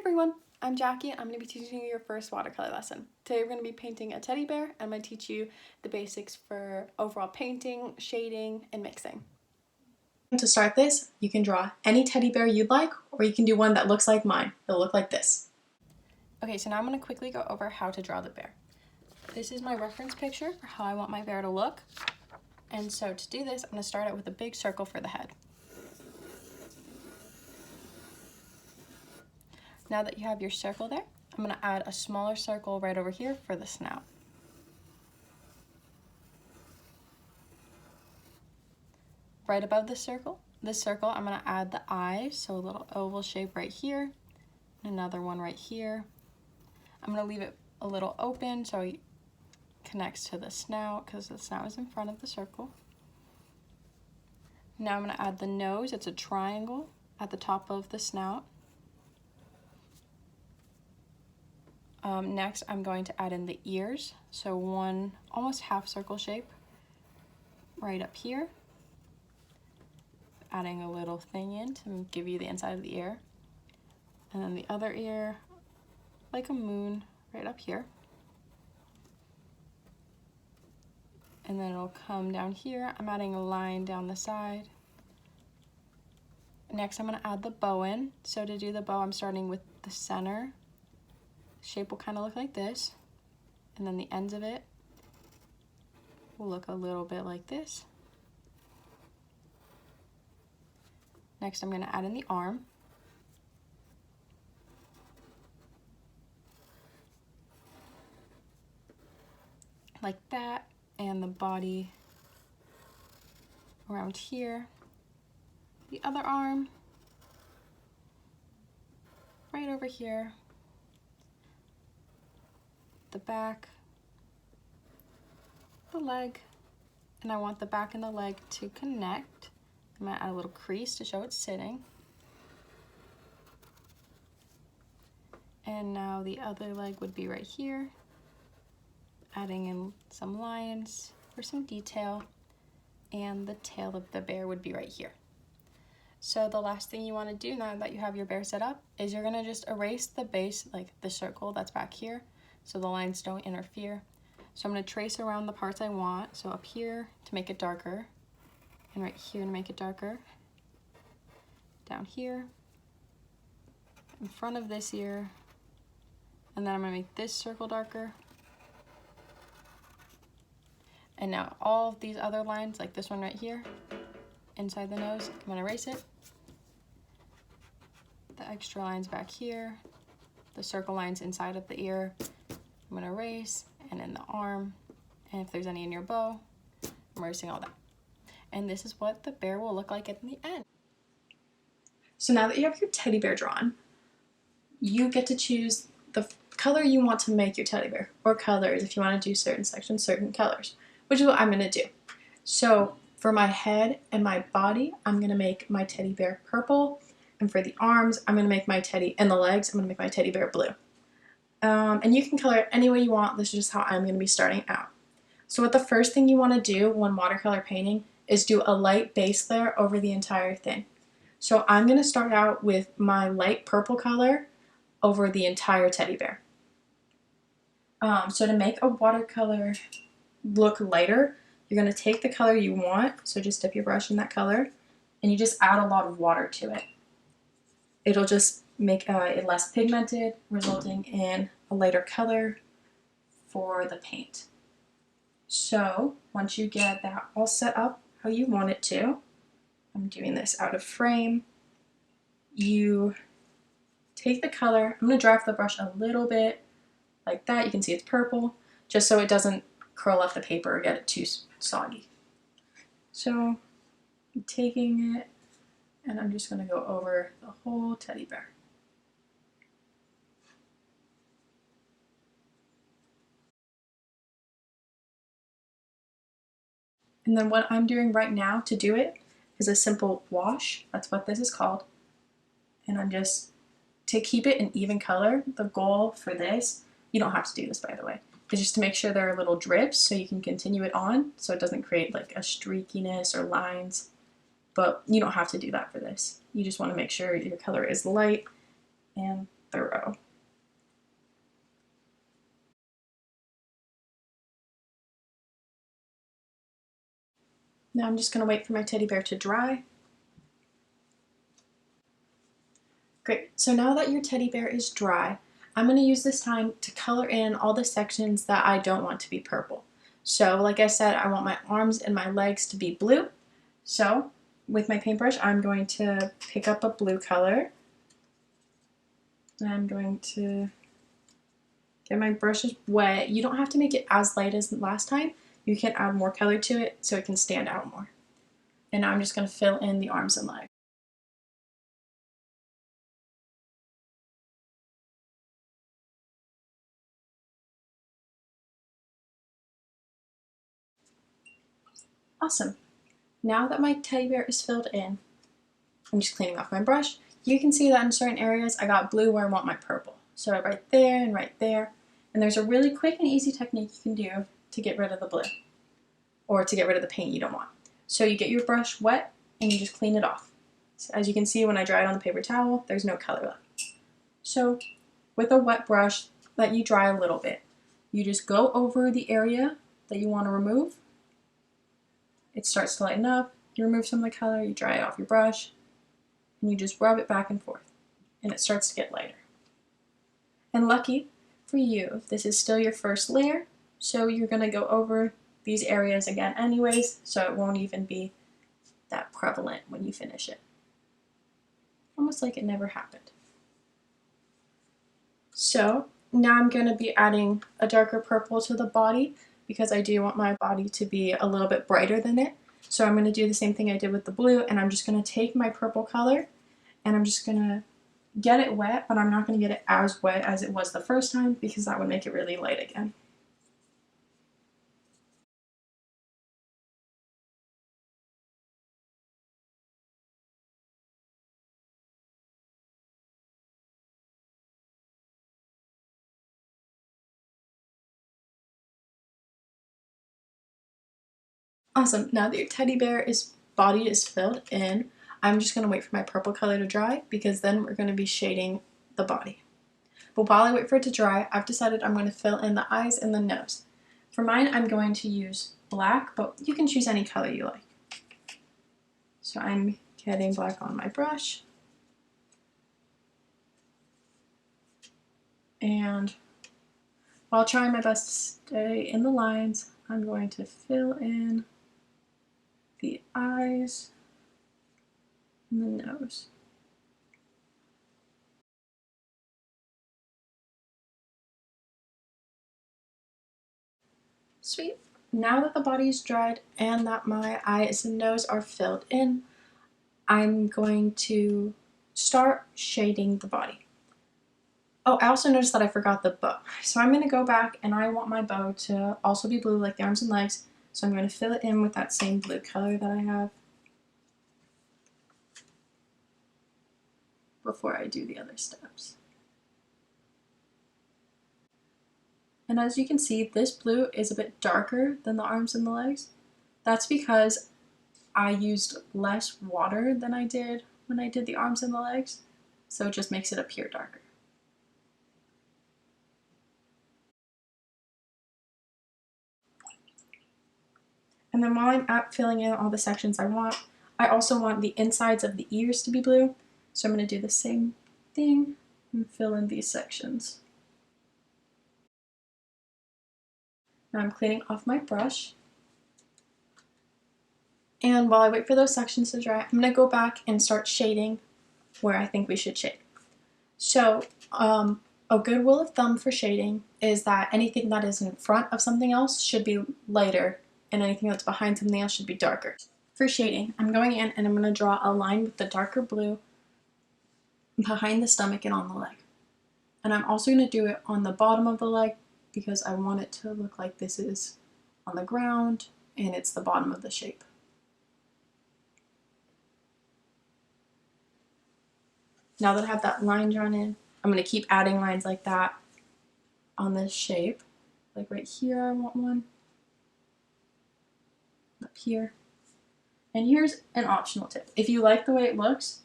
everyone, I'm Jackie and I'm going to be teaching you your first watercolor lesson. Today we're going to be painting a teddy bear and I'm going to teach you the basics for overall painting, shading, and mixing. To start this, you can draw any teddy bear you'd like, or you can do one that looks like mine. It'll look like this. Okay, so now I'm going to quickly go over how to draw the bear. This is my reference picture for how I want my bear to look. And so to do this, I'm going to start out with a big circle for the head. Now that you have your circle there, I'm going to add a smaller circle right over here for the snout. Right above this circle, I'm going to add the eyes, so a little oval shape right here, and another one right here. I'm going to leave it a little open so it connects to the snout because the snout is in front of the circle. Now I'm going to add the nose. It's a triangle at the top of the snout. Next, I'm going to add in the ears, so one almost half circle shape right up here. Adding a little thing in to give you the inside of the ear. And then the other ear, like a moon, right up here. And then it'll come down here. I'm adding a line down the side. Next, I'm going to add the bow in. So to do the bow, I'm starting with the center. Shape will kind of look like this, and then the ends of it will look a little bit like this. Next, I'm going to add in the arm. Like that, and the body around here. The other arm right over here. The back, the leg, and I want the back and the leg to connect. I'm going to add a little crease to show it's sitting. And now the other leg would be right here, adding in some lines for some detail, and the tail of the bear would be right here. So the last thing you want to do now that you have your bear set up is you're going to just erase the base, like the circle that's back here, so the lines don't interfere. So I'm going to trace around the parts I want. So up here to make it darker, and right here to make it darker. Down here, in front of this ear, and then I'm going to make this circle darker. And now all of these other lines, like this one right here, inside the nose, I'm going to erase it. The extra lines back here, the circle lines inside of the ear, I'm going to erase, and in the arm, and if there's any in your bow, I'm erasing all that. And this is what the bear will look like at the end. So now that you have your teddy bear drawn, you get to choose the color you want to make your teddy bear, or colors if you want to do certain sections, certain colors, which is what I'm going to do. So for my head and my body, I'm going to make my teddy bear purple, and for the arms, I'm going to make my teddy, and the legs, I'm going to make my teddy bear blue. And you can color it any way you want. This is just how I'm going to be starting out. So what the first thing you want to do when watercolor painting is do a light base layer over the entire thing. So I'm going to start out with my light purple color over the entire teddy bear. So to make a watercolor look lighter, you're going to take the color you want, so just dip your brush in that color, and you just add a lot of water to it. It'll just make it less pigmented, resulting in a lighter color for the paint. So once you get that all set up how you want it to, I'm doing this out of frame, you take the color, I'm going to draft the brush a little bit like that. You can see it's purple, just so it doesn't curl off the paper or get it too soggy. So I'm taking it, and I'm just going to go over the whole teddy bear. And then what I'm doing right now to do it is a simple wash. That's what this is called. And I'm just, to keep it an even color, the goal for this, you don't have to do this by the way, is just to make sure there are little drips so you can continue it on so it doesn't create like a streakiness or lines. But you don't have to do that for this. You just want to make sure your color is light and thorough. Now I'm just going to wait for my teddy bear to dry. Great, so now that your teddy bear is dry, I'm going to use this time to color in all the sections that I don't want to be purple. So like I said, I want my arms and my legs to be blue. So with my paintbrush, I'm going to pick up a blue color. I'm going to get my brushes wet. You don't have to make it as light as last time. You can add more color to it so it can stand out more. And now I'm just going to fill in the arms and legs. Awesome. Now that my teddy bear is filled in, I'm just cleaning off my brush. You can see that in certain areas I got blue where I want my purple. So right there and right there. And there's a really quick and easy technique you can do to get rid of the blue or to get rid of the paint you don't want. So you get your brush wet and you just clean it off. So as you can see when I dry it on the paper towel, there's no color left. So with a wet brush, let you dry a little bit. You just go over the area that you want to remove. It starts to lighten up. You remove some of the color, you dry it off your brush, and you just rub it back and forth, and it starts to get lighter. And lucky for you, this is still your first layer, so you're going to go over these areas again anyways, so it won't even be that prevalent when you finish it. Almost like it never happened. So now I'm going to be adding a darker purple to the body because I do want my body to be a little bit brighter than it. So I'm going to do the same thing I did with the blue, and I'm just going to take my purple color and I'm just going to get it wet, but I'm not going to get it as wet as it was the first time because that would make it really light again. Awesome, now that your teddy bear's body is filled in, I'm just going to wait for my purple color to dry because then we're going to be shading the body. But while I wait for it to dry, I've decided I'm going to fill in the eyes and the nose. For mine, I'm going to use black, but you can choose any color you like. So I'm getting black on my brush. And while trying my best to stay in the lines, I'm going to fill in the eyes and the nose. Sweet. Now that the body is dried and that my eyes and nose are filled in, I'm going to start shading the body. Oh, I also noticed that I forgot the bow. So I'm going to go back and I want my bow to also be blue like the arms and legs. So I'm going to fill it in with that same blue color that I have before I do the other steps. And as you can see, this blue is a bit darker than the arms and the legs. That's because I used less water than I did when I did the arms and the legs. So it just makes it appear darker. And then while I'm filling in all the sections I also want the insides of the ears to be blue. So I'm going to do the same thing and fill in these sections. Now I'm cleaning off my brush. And while I wait for those sections to dry, I'm going to go back and start shading where I think we should shade. So a good rule of thumb for shading is that anything that is in front of something else should be lighter and anything that's behind something else should be darker. For shading, I'm going in and I'm going to draw a line with the darker blue behind the stomach and on the leg. And I'm also going to do it on the bottom of the leg because I want it to look like this is on the ground and it's the bottom of the shape. Now that I have that line drawn in, I'm going to keep adding lines like that on this shape. Like right here I want one. Up here. And here's an optional tip. If you like the way it looks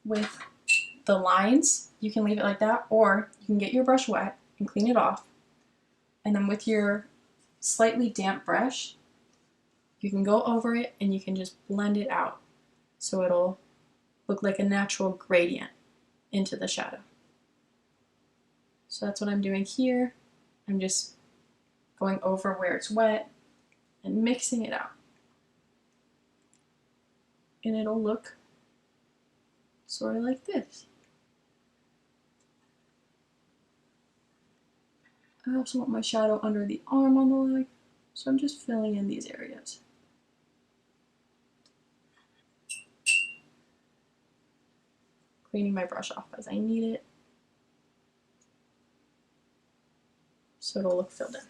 with the lines, you can leave it like that, or you can get your brush wet and clean it off. And then with your slightly damp brush, you can go over it and you can just blend it out so it'll look like a natural gradient into the shadow. So that's what I'm doing here. I'm just going over where it's wet and mixing it out. And it'll look sort of like this. I also want my shadow under the arm on the leg, so I'm just filling in these areas. Cleaning my brush off as I need it, so it'll look filled in.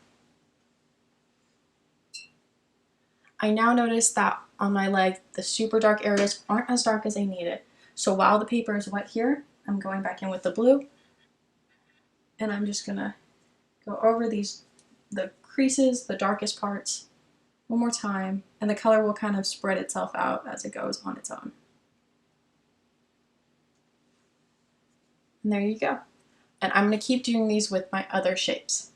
I now notice that on my leg, the super dark areas aren't as dark as I need it. So while the paper is wet here, I'm going back in with the blue, and I'm just gonna go over the creases, the darkest parts, one more time, and the color will kind of spread itself out as it goes on its own. And there you go. And I'm gonna keep doing these with my other shapes.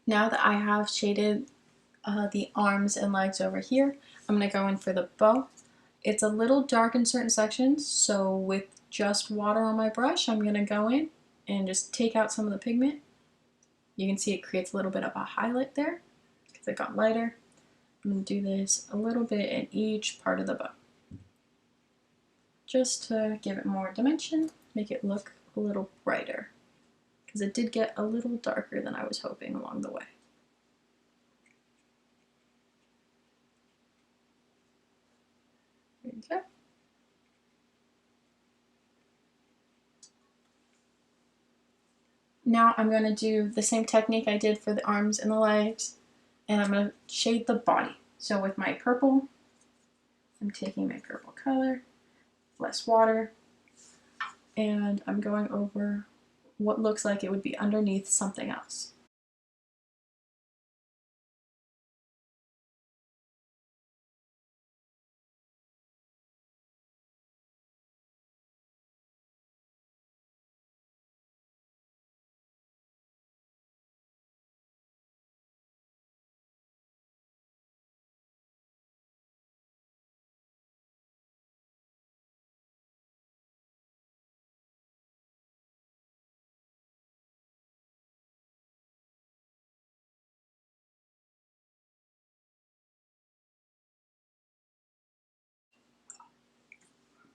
Now that I have shaded the arms and legs over here, I'm going to go in for the bow. It's a little dark in certain sections, so with just water on my brush, I'm going to go in and just take out some of the pigment. You can see it creates a little bit of a highlight there because it got lighter. I'm going to do this a little bit in each part of the bow, just to give it more dimension, make it look a little brighter, because it did get a little darker than I was hoping along the way. There you go. Now I'm going to do the same technique I did for the arms and the legs, and I'm going to shade the body. So with my purple, I'm taking my purple color, less water, and I'm going over what looks like it would be underneath something else.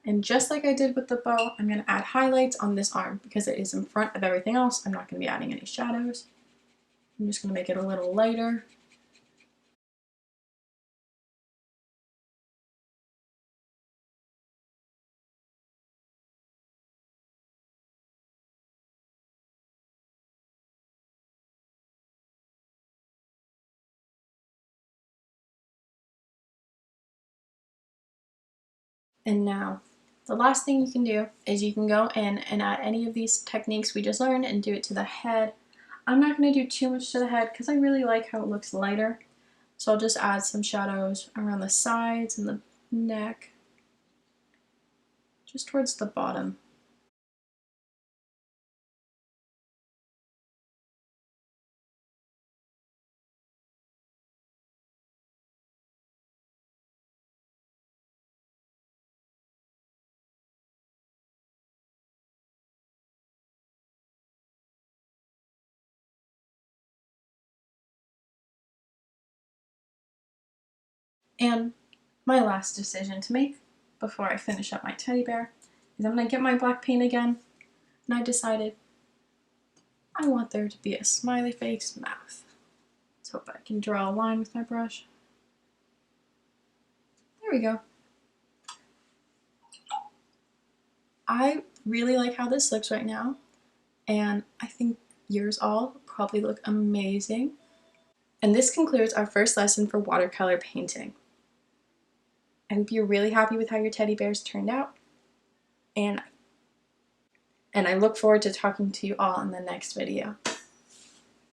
And just like I did with the bow, I'm going to add highlights on this arm because it is in front of everything else. I'm not going to be adding any shadows. I'm just going to make it a little lighter. And now, the last thing you can do is you can go in and add any of these techniques we just learned and do it to the head. I'm not going to do too much to the head because I really like how it looks lighter. So I'll just add some shadows around the sides and the neck, just towards the bottom. And my last decision to make before I finish up my teddy bear is I'm going to get my black paint again, and I decided I want there to be a smiley face mouth. Let's hope I can draw a line with my brush. There we go. I really like how this looks right now, and I think yours all probably look amazing. And this concludes our first lesson for watercolor painting. I hope you're really happy with how your teddy bears turned out, and I look forward to talking to you all in the next video.